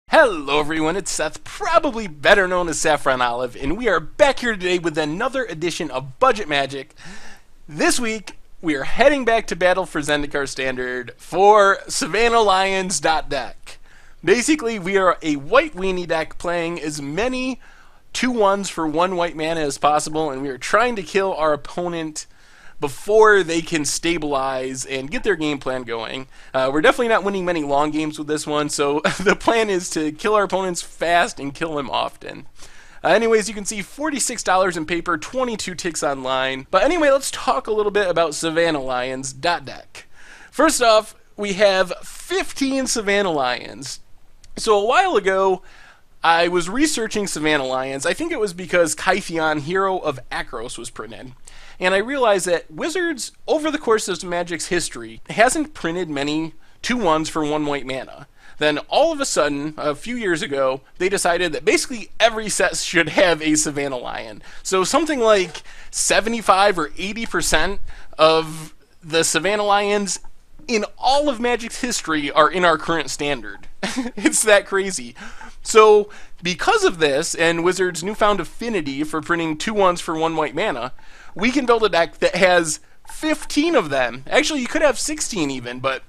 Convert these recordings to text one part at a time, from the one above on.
Hello everyone, it's Seth, probably better known as Saffron Olive, and we are back here today with another edition of Budget Magic. This week, we are heading back to Battle for Zendikar Standard for Savannah Lions deck. Basically, we are a white weenie deck playing as many 2/1s for 1 white mana as possible, and we are trying to kill our opponent before they can stabilize and get their game plan going. We're definitely not winning many long games with this one, so the plan is to kill our opponents fast and kill them often. Anyways, you can see $46 in paper, 22 ticks online. But anyway, let's talk a little bit about Savannah Lions deck. First off, we have 15 Savannah Lions. So a while ago, I was researching Savannah Lions. I think it was because Kytheon, Hero of Akros, was printed. And I realized that Wizards, over the course of Magic's history, hasn't printed many 2/1s for 1 white mana. Then all of a sudden, a few years ago, they decided that basically every set should have a Savannah Lion. So something like 75 or 80% of the Savannah Lions in all of Magic's history are in our current standard. It's that crazy. So because of this, and Wizards' newfound affinity for printing 2/1s for 1 white mana, we can build a deck that has 15 of them. Actually, you could have 16 even, but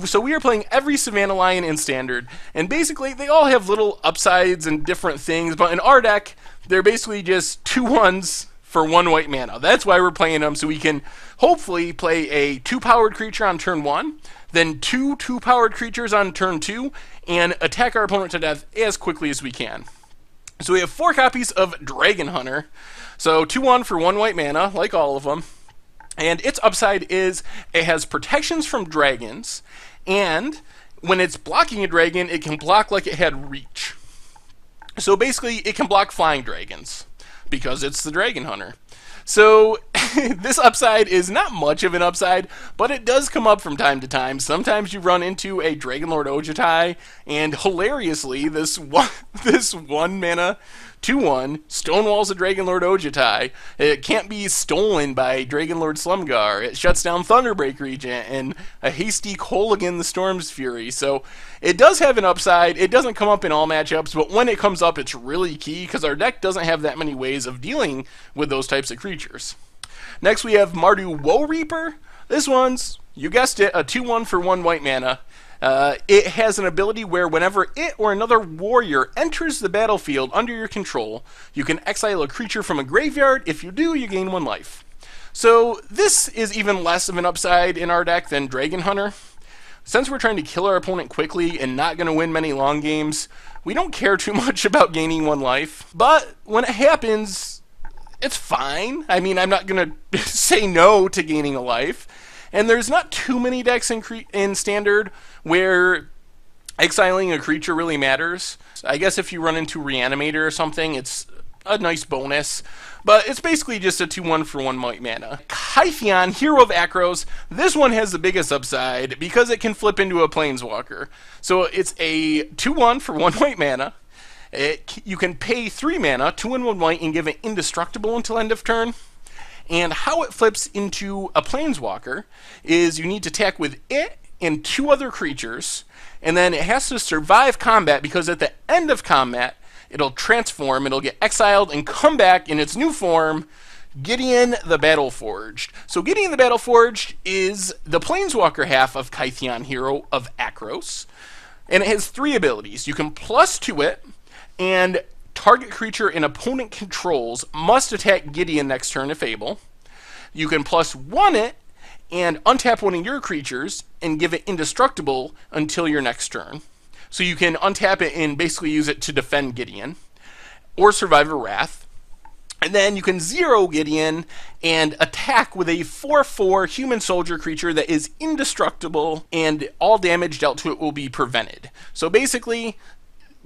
so we are playing every Savannah Lion in Standard, and basically they all have little upsides and different things, but in our deck, they're basically just 2/1s for 1 white mana. That's why we're playing them, so we can hopefully play a 2-powered creature on turn 1, then 2 2-powered creatures on turn 2, and attack our opponent to death as quickly as we can. So we have 4 copies of Dragon Hunter. So 2/1 for 1 white mana, like all of them. And its upside is it has protections from dragons, and when it's blocking a dragon, it can block like it had reach. So basically, it can block flying dragons, because it's the Dragon Hunter. So this upside is not much of an upside, but it does come up from time to time. Sometimes you run into a Dragonlord Ojutai, and hilariously, this one mana 2/1 stonewalls a Dragonlord Ojutai. It can't be stolen by Dragonlord Slumgar. It shuts down Thunderbreak Regent and a hasty Kolaghan the Storm's Fury. So it does have an upside. It doesn't come up in all matchups, but when it comes up, it's really key because our deck doesn't have that many ways of dealing with those types of creatures. Next, we have Mardu Woe Reaper. This one's, you guessed it, a 2/1 for 1 white mana. It has an ability where whenever it or another warrior enters the battlefield under your control, you can exile a creature from a graveyard. If you do, you gain 1 life. So this is even less of an upside in our deck than Dragon Hunter. Since we're trying to kill our opponent quickly and not going to win many long games, we don't care too much about gaining 1 life. But when it happens, it's fine. I mean, I'm not going to say no to gaining a life. And there's not too many decks in Standard where exiling a creature really matters. I guess if you run into Reanimator or something, it's a nice bonus. But it's basically just a 2/1 for 1 white mana. Kytheon, Hero of Akros. This one has the biggest upside because it can flip into a Planeswalker. So it's a 2/1 for 1 white mana. You can pay 3 mana, 2 and 1 white, and give it indestructible until end of turn. And how it flips into a Planeswalker is you need to attack with it and 2 other creatures, and then it has to survive combat because at the end of combat, it'll transform, it'll get exiled, and come back in its new form, Gideon the Battleforged. So Gideon the Battleforged is the Planeswalker half of Kytheon, Hero of Akros, and it has 3 abilities. You can +2 it, and target creature an opponent controls must attack Gideon next turn if able. You can +1 it and untap one of your creatures and give it indestructible until your next turn. So you can untap it and basically use it to defend Gideon or survive a Wrath. And then you can 0 Gideon and attack with a 4/4 human soldier creature that is indestructible, and all damage dealt to it will be prevented. So basically,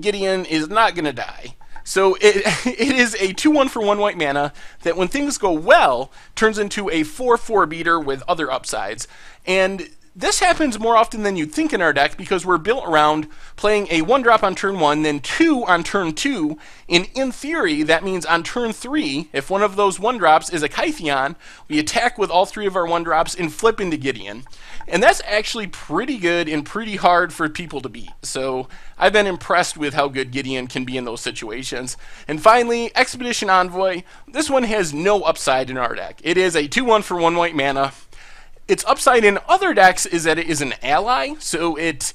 Gideon is not going to die. So it is a 2/1 for 1 white mana that, when things go well, turns into a 4/4 beater with other upsides. And This happens more often than you'd think in our deck because we're built around playing a 1-drop on turn 1, then 2 on turn 2, and in theory, that means on turn 3, if one of those 1-drops is a Kytheon, we attack with all 3 of our 1-drops and flip into Gideon. And that's actually pretty good and pretty hard for people to beat. So I've been impressed with how good Gideon can be in those situations. And finally, Expedition Envoy. This one has no upside in our deck. It is a 2-1 for 1 white mana. Its upside in other decks is that it is an ally, so it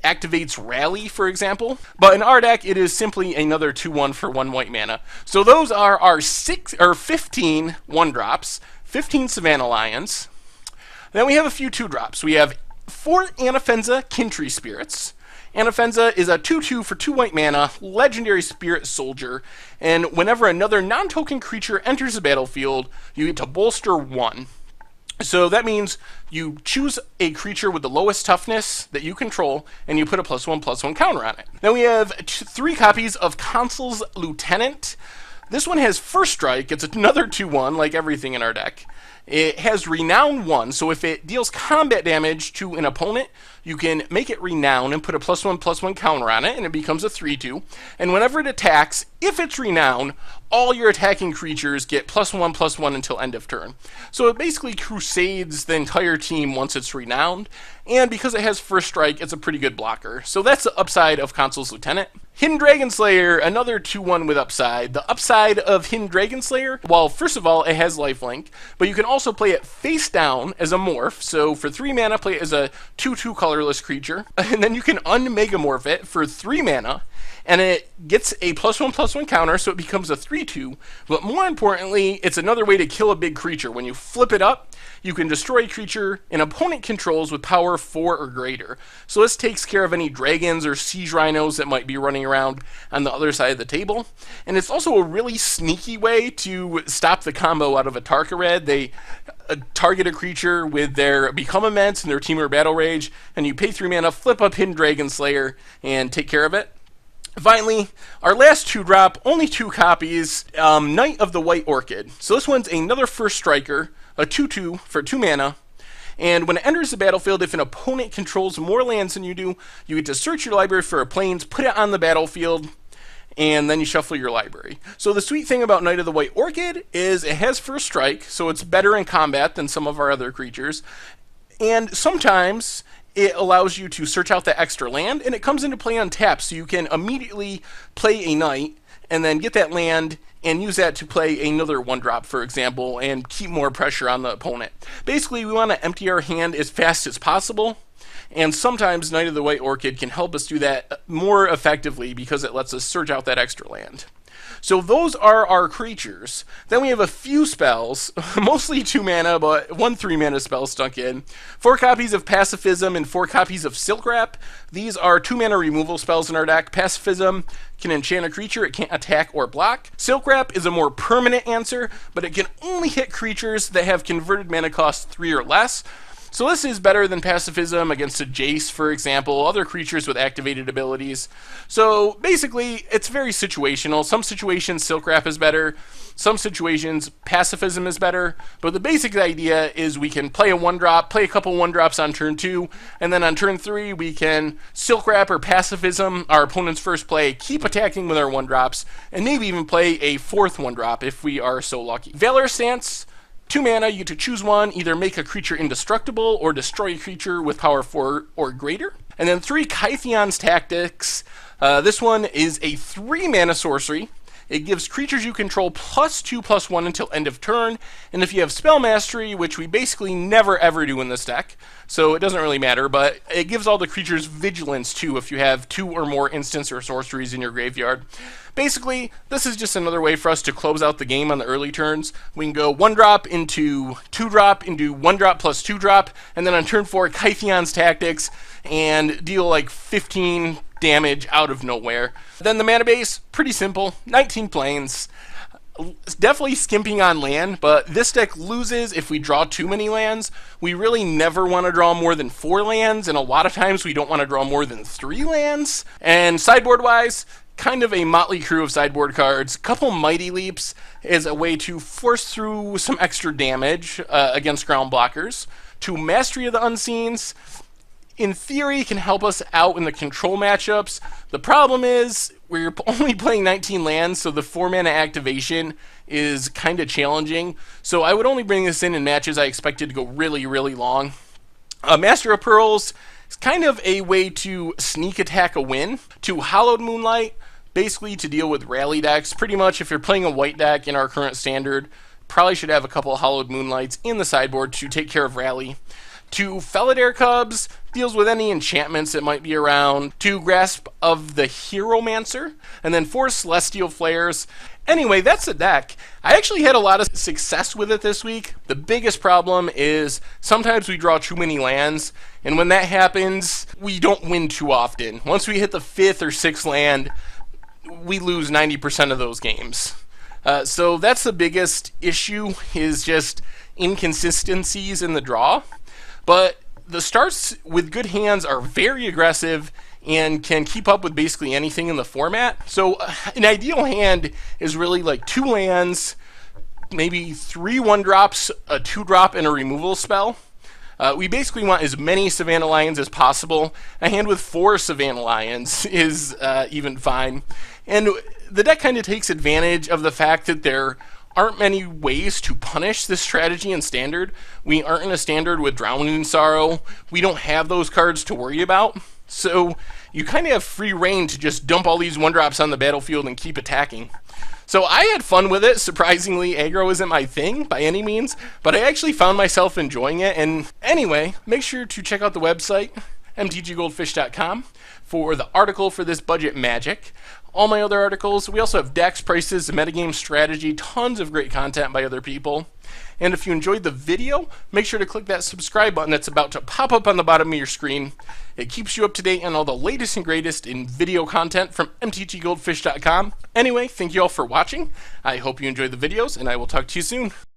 activates Rally, for example. But in our deck, it is simply another 2-1 for 1 white mana. So those are our 15 1-drops, 15 Savannah Lions. Then we have a few 2-drops. We have 4 Anafenza Kintry Spirits. Anafenza is a 2-2 for 2 white mana, legendary spirit soldier, and whenever another non-token creature enters the battlefield, you get to bolster 1. So that means you choose a creature with the lowest toughness that you control, and you put a +1/+1 counter on it. Then we have 3 copies of Consul's Lieutenant. This one has First Strike. It's another 2-1, like everything in our deck. It has Renown 1, so if it deals combat damage to an opponent, you can make it Renown and put a +1/+1 counter on it, and it becomes a 3-2. And whenever it attacks, if it's Renown, all your attacking creatures get +1/+1 until end of turn. So it basically crusades the entire team once it's Renowned, and because it has First Strike, it's a pretty good blocker. So that's the upside of Consul's Lieutenant. Hidden Dragonslayer, another 2-1 with upside. The upside of Hidden Dragonslayer, well, first of all, it has lifelink, but you can also play it face down as a morph. So for 3 mana, play it as a 2-2 colorless creature. And then you can unmegamorph it for 3 mana, and it gets a +1/+1 counter, so it becomes a 3-2. But more importantly, it's another way to kill a big creature. When you flip it up, you can destroy a creature an opponent controls with power 4 or greater. So this takes care of any dragons or siege rhinos that might be running around on the other side of the table. And it's also a really sneaky way to stop the combo out of a Tarka-Red. They target a creature with their Become Immense and their Temur Battle Rage, and you pay 3 mana, flip up Hidden Dragonslayer, and take care of it. Finally, our last 2-drop, only 2 copies, Knight of the White Orchid. So this one's another First Striker, a 2-2 for 2 mana, and when it enters the battlefield, if an opponent controls more lands than you do, you get to search your library for a plains, put it on the battlefield, and then you shuffle your library. So the sweet thing about Knight of the White Orchid is it has First Strike, so it's better in combat than some of our other creatures, and sometimes it allows you to search out that extra land, and it comes into play on tap, so you can immediately play a Knight, and then get that land, and use that to play another 1-drop, for example, and keep more pressure on the opponent. Basically, we want to empty our hand as fast as possible, and sometimes Knight of the White Orchid can help us do that more effectively because it lets us search out that extra land. So those are our creatures. Then we have a few spells, mostly 2 mana, but 1 3 mana spell stuck in. 4 copies of Pacifism and 4 copies of Silk Wrap. These are 2 mana removal spells in our deck. Pacifism can enchant a creature, it can't attack or block. Silk Wrap is a more permanent answer, but it can only hit creatures that have converted mana cost 3 or less. So this is better than Pacifism against a Jace, for example, other creatures with activated abilities. So basically, it's very situational. Some situations Silk Wrap is better, some situations Pacifism is better, but the basic idea is we can play a 1-drop, play a couple 1-drops on turn 2, and then on turn 3 we can Silk Wrap or Pacifism our opponent's first play, keep attacking with our 1-drops, and maybe even play a 4th 1-drop if we are so lucky. Valor Stance, 2 mana, you get to choose one, either make a creature indestructible or destroy a creature with power 4 or greater. And then 3 Kytheon's Tactics. This one is a 3 mana sorcery. It gives creatures you control +2/+1 until end of turn, and if you have Spell Mastery, which we basically never ever do in this deck, so it doesn't really matter, but it gives all the creatures Vigilance too if you have 2 or more instants or sorceries in your graveyard. Basically, this is just another way for us to close out the game on the early turns. We can go 1-drop into 2-drop into 1-drop plus 2-drop, and then on turn 4, Kytheon's Tactics, and deal like 15 damage out of nowhere. Then the mana base, pretty simple, 19 planes. Definitely skimping on land, but this deck loses if we draw too many lands. We really never want to draw more than 4 lands, and a lot of times we don't want to draw more than 3 lands. And sideboard-wise, kind of a motley crew of sideboard cards. Couple Mighty Leaps is a way to force through some extra damage against ground blockers. to Mastery of the Unseens. In theory, can help us out in the control matchups. The problem is we're only playing 19 lands, so the 4-mana activation is kind of challenging. So I would only bring this in matches I expected to go really, really long. Master of Pearls is kind of a way to sneak attack a win. To Hallowed Moonlight, basically to deal with rally decks. Pretty much if you're playing a white deck in our current standard, probably should have a couple of Hallowed Moonlights in the sideboard to take care of rally. To Felidar Cubs, deals with any enchantments that might be around. To Grasp of the Hieromancer, and then 4 Celestial Flares. Anyway, that's the deck. I actually had a lot of success with it this week. The biggest problem is sometimes we draw too many lands, and when that happens, we don't win too often. Once we hit the 5th or 6th land, we lose 90% of those games. So that's the biggest issue, is just inconsistencies in the draw. But the starts with good hands are very aggressive and can keep up with basically anything in the format. So an ideal hand is really like 2 lands, maybe 3 1-drops, a 2-drop, and a removal spell. We basically want as many Savannah Lions as possible. A hand with 4 Savannah Lions is even fine. And the deck kind of takes advantage of the fact that there aren't many ways to punish this strategy in Standard. We aren't in a Standard with Drowning Sorrow. We don't have those cards to worry about. So you kind of have free reign to just dump all these 1-drops on the battlefield and keep attacking. So I had fun with it. Surprisingly, aggro isn't my thing by any means, but I actually found myself enjoying it. And anyway, make sure to check out the website, mtggoldfish.com, for the article for this budget magic. All my other articles. We also have decks, prices, metagame strategy, tons of great content by other people. And if you enjoyed the video, make sure to click that subscribe button that's about to pop up on the bottom of your screen. It keeps you up to date on all the latest and greatest in video content from mtggoldfish.com. Anyway, thank you all for watching. I hope you enjoyed the videos, and I will talk to you soon.